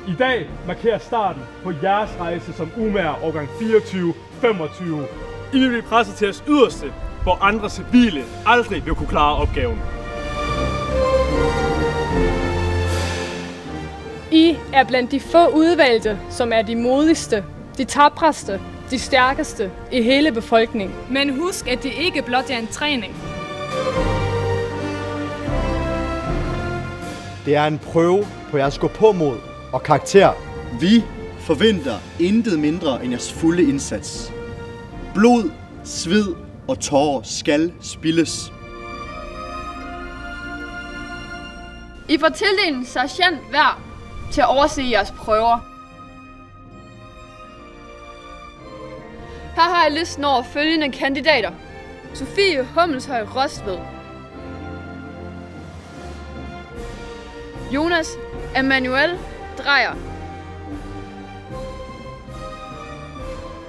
I dag markerer starten på jeres rejse som UMA'er årgang 24-25. I vil blive presset til jeres yderste, hvor andre civile aldrig vil kunne klare opgaven. I er blandt de få udvalgte, som er de modigste, de tapreste, de stærkeste i hele befolkningen. Men husk, at det ikke blot er en træning. Det er en prøve på jeres gå-på-mod og karakter. Vi forventer intet mindre end jeres fulde indsats. Blod, sved og tårer skal spildes. I får tildelt en sergeant hver til at overse jeres prøver. Her har jeg listen over følgende kandidater. Sofie Hummelshøj Rostved. Jonas Emanuel Dreyer.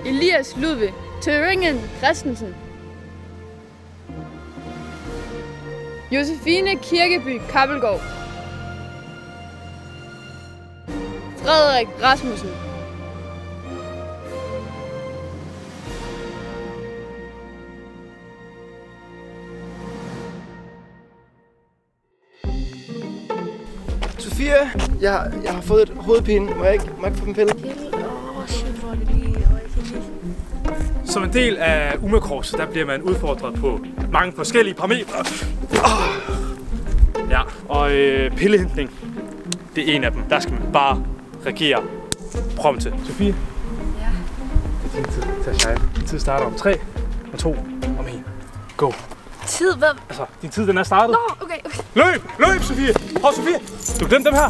Elias Ludvig Thüringen Christensen. Josefine Kirkeby Kappelgaard. Frederik Rasmussen. Sofie, jeg har fået et hovedpine. Må jeg ikke få en pille? Som en del af UMA-korpset, der bliver man udfordret på mange forskellige parametre. Ja, og pillehentning, det er en af dem. Der skal man bare reagere prompte. Sofie? Ja? Det er din tid til at shine. Din tid starter om 3, om 2, om 1. Go! Tid? Hvad? Altså, din tid den er startet. Nå, okay. Løb, Sofie! Hov, Sofie! Du glemte dem her!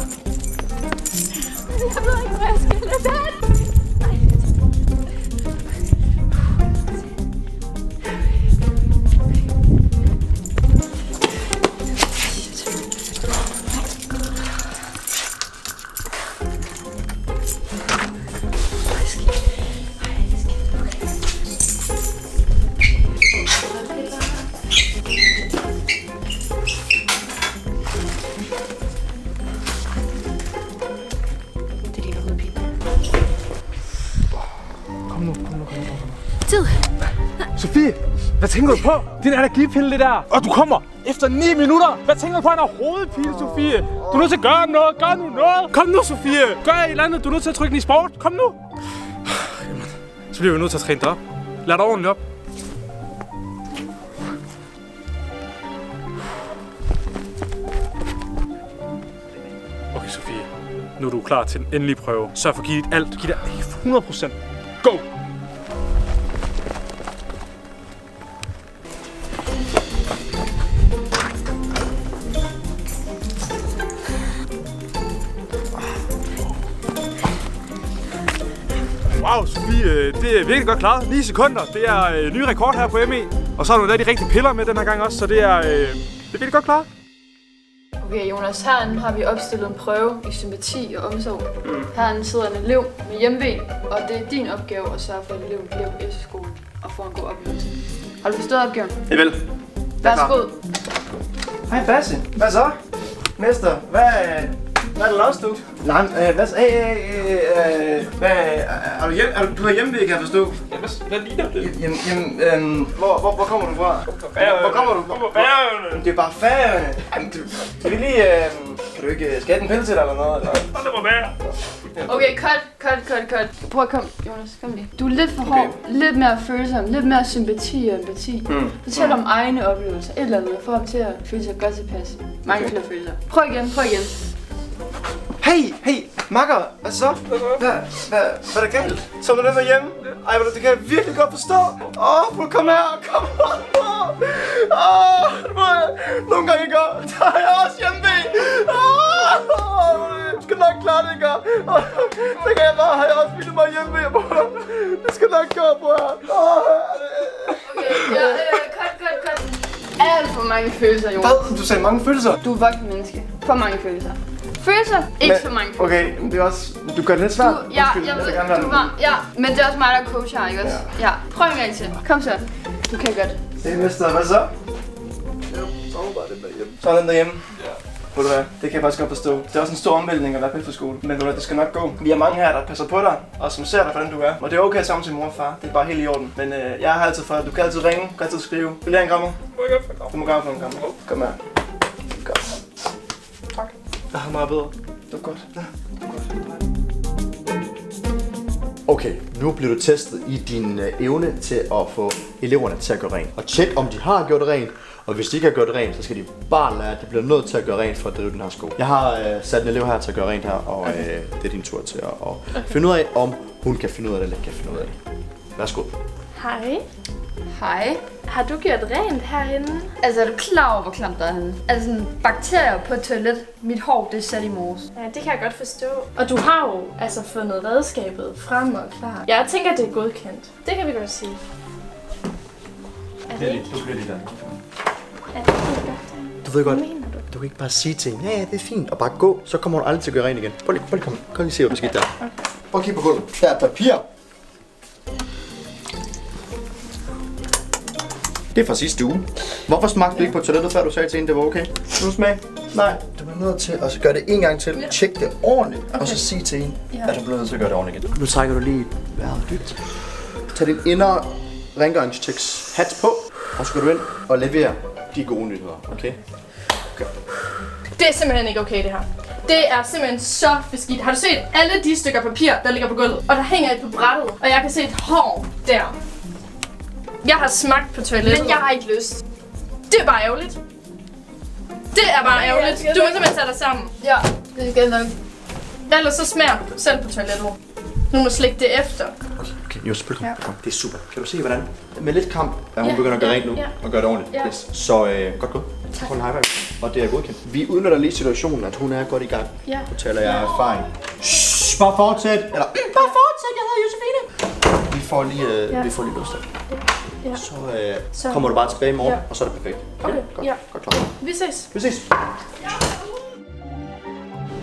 Jeg ved ikke, hvor jeg skal lade det. Tid. Sofie, hvad tænker du på? Din allergipille, det der. Og du kommer efter 9 minutter. Hvad tænker du på, han har hovedpine, Sofie? Du er nødt til at gøre noget. Gør nu noget. Kom nu, Sofie. Gør et eller andet. Du er nødt til at trykke den i sport. Kom nu. Jamen, så bliver vi nødt til at træne dig op. Lad dig ordentligt op. Okay, Sofie. Nu er du klar til den endelige prøve. Sørg for at give dit alt. Giv dig 100%. Go! Wow, Sofie, det er virkelig godt klaret. 9 sekunder. Det er ny rekord her på ME. Og så har du lavet de rigtige piller med den her gang også, så det er virkelig godt klaret. Okay, Jonas, herinde har vi opstillet en prøve i sympati og omsorg. Herinde sidder en elev med hjemve, og det er din opgave at sørge for, at eleven bliver på SU-skolen og får en god oplevelse. Har du forstået opgaven? Jeg vil. Værsgo. Hej Basse. Hvad så? Mester, hvad er det lost, du? Nej, hvad så? Du er hjemme, kan jeg forstå? Ja, hvad ligner det? Jamen, hvor kommer du fra? Hvor kommer du fra? Færøerne. Det er bare Færøerne. Skal vi lige, kan du ikke skatte en pille til dig eller noget? Det må være. Okay, cut. Prøv at komme, Jonas, kom lige. Du er lidt for hård, lidt mere følsom, lidt mere sympati og empati. Fortæl om egne oplevelser, et eller andet, for ham til at føle sig godt tilpas. Mange flere følelser. Prøv igen. Hey, makker, hvad så? Hvad er der galt? Så du lidt hjemme? Ej, det kan jeg virkelig godt forstå. Kom her, kom nogle gange ikke, der er jeg også hjemme. Jeg skal nok klare det, ikke? Så kan jeg bare have også vildt mig hjemme. Det skal nok gå, bror. Okay, cut. Alt for mange følelser, Jonas. Hvad? Du sagde mange følelser? Du er voksen menneske. For mange følelser. Følelser? Ikke så mange følelser. Okay, men det er også... Du gør det lidt svært. Ja, jeg ved, du var... Ja, men det er også mig, der er coach her, ikke også? Ja. Prøv en gang til. Kom så. Du kan godt. Hey, mester. Hvad så? Ja, så var det bare det derhjemme. Så er den derhjemme. Ja. Ved du hvad, det kan jeg faktisk godt forstå. Det er også en stor omvæltning at være på efterskole. Men ved du hvad, det skal nok gå. Vi er mange her, der passer på dig, og som ser dig, hvordan du er. Og det er okay sammen til mor og far. Det er bare helt i orden. Men jeg har altid for dig. Du kan altid ringe, du kan altid skrive. Vil du have en krammer? Du må gerne få en krammer. Kom her. Godt. Tak. Jeg har meget bedre. Det er godt. Ja, det er godt. Okay, nu bliver du testet i din evne til at få eleverne til at gøre rent. Og tjek om de har gjort det rent, og hvis de ikke har gjort det rent, så skal de bare lære, at de bliver nødt til at gøre rent for at drive den her skole. Jeg har sat en elev her til at gøre rent her, og det er din tur til at finde ud af, om hun kan finde ud af det, eller ikke kan finde ud af det. Værsgo. Hej. Hej. Har du gjort rent herinde? Altså, er du klar over, hvor klamt der er herinde? Altså, sådan bakterier på toilet. Mit hår, det er sat i morges. Ja, det kan jeg godt forstå. Og du har jo altså fundet redskabet frem og klar. Jeg tænker, det er godkendt. Det kan vi godt sige. Du bliver lige der. Er det ikke godt? Du ved godt, du kan ikke bare sige til hende, ja, det er fint, og bare gå, så kommer hun aldrig til at gøre rent igen. Prøv lige se, hvad der skete der. Okay. Prøv at kigge på gulvet. Der er papir. Det er fra sidste uge. Hvorfor smagte du ikke på toilettet, før du sagde til hende, det var okay? Nu smag. Nej, du bliver nødt til at gøre det en gang til. Tjek det ordentligt, og så sige til hende, at du bliver nødt til at gøre det ordentligt igen. Nu trækker du lige vejret dybt. Tag din indre rengøringsteks hat på, og så går du ind og leverer de gode nyheder, okay? Det er simpelthen ikke okay, det her. Det er simpelthen så beskidt. Har du set alle de stykker papir, der ligger på gulvet? Og der hænger et på brættet, og jeg kan se et hår der. Jeg har smagt på toilettet. Men jeg har ikke lyst. Det er bare ærgerligt. Det er bare ærgerligt. Du må simpelthen tage dig sammen. Ja, det skal nok. Ellers så smager du selv på toilettet. Nu må slikke det efter. Okay, jo, selvfølgelig. Ja. Det er super. Kan du se, hvordan? Med lidt kamp er hun begynder at gøre rent nu, og gøre det ordentligt. Ja. Yes. Så godt gået. Tak. High five. Og det er godkendt. Vi udnytter lige situationen, at hun er godt i gang. Ja. Nu taler jeg erfaring. Shhh, bare fortsæt. Eller, bare fortsæt, jeg hedder Josefine. Vi får lige lyst til. Ja. Så kommer du bare tilbage i morgen, og så er det perfekt. Okay, godt. Godt klar. Vi ses. Vi ses.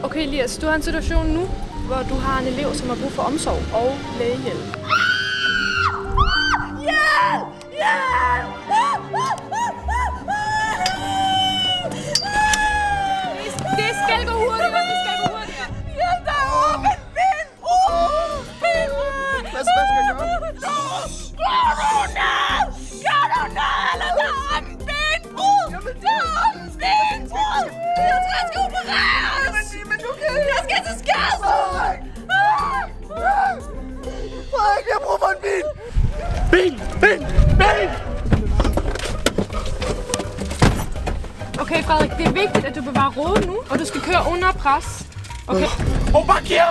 Okay, Elias, du har en situation nu, hvor du har en elev, som har brug for omsorg og lægehjælp. Hjælp! Hjælp! Det skal gå hurtigere, det skal gå hurtigere. Hjælp dig over mit benbro! Hvad skal jeg gøre? Corona! Corona! Eller der er en benbrud! Der er en benbrud! Jeg skal opereres! Men du kan ikke! Jeg skal til Skarsværk! Frederik, jeg bruger for en bil! Ben! Okay, Frederik, det er vigtigt, at du bevarer roen nu, og du skal køre under pres. Okay. Obakio!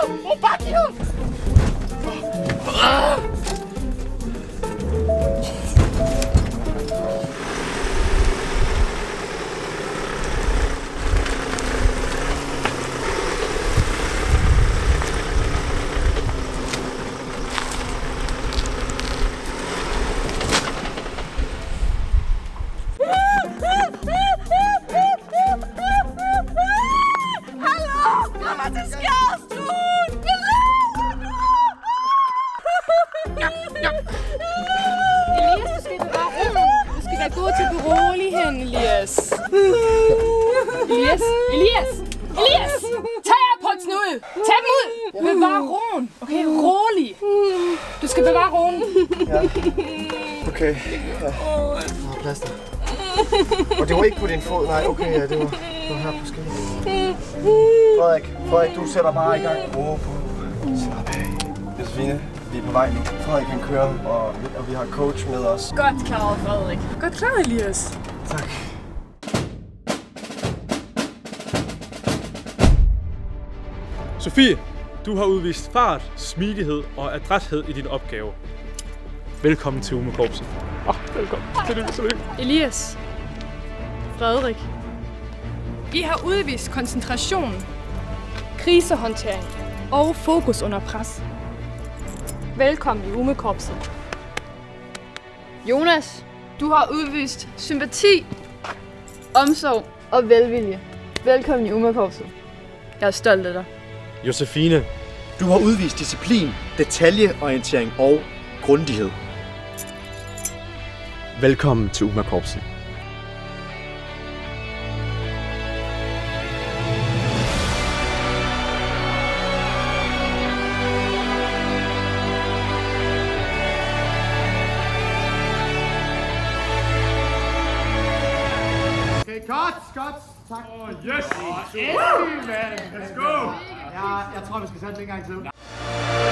Elias, du skal bevare roen. Du skal være god til at berolige hende, Elias. Elias! Tag jer på et snude! Tag dem ud! Bevar roen. Okay, rolig. Du skal bevare roen. Ja. Okay, ja. Der var plads der. Og det var ikke på din fod, nej, okay, ja, det var her på skænden. Frederik, du sætter bare i gang. Ro på. Slap af. Josefine, vi er på vej nu. Frederik kan køre, og vi har coach med os. Godt klaret, Frederik. Godt klaret, Elias. Tak. Sofie, du har udvist fart, smidighed og adræthed i din opgave. Velkommen til UME-korpset. Velkommen. Tillykke. Elias. Frederik. I har udvist koncentration, krisehåndtering og fokus under pres. Velkommen i UME-korpset. Jonas, du har udvist sympati, omsorg og velvilje. Velkommen i UME-korpset. Jeg er stolt af dig. Josefine, du har udvist disciplin, detaljeorientering og grundighed. Velkommen til UME-korpset. Godt, tak. Yes! Endelig, mand! Let's go! Jeg tror, vi skal sætte det en gang til.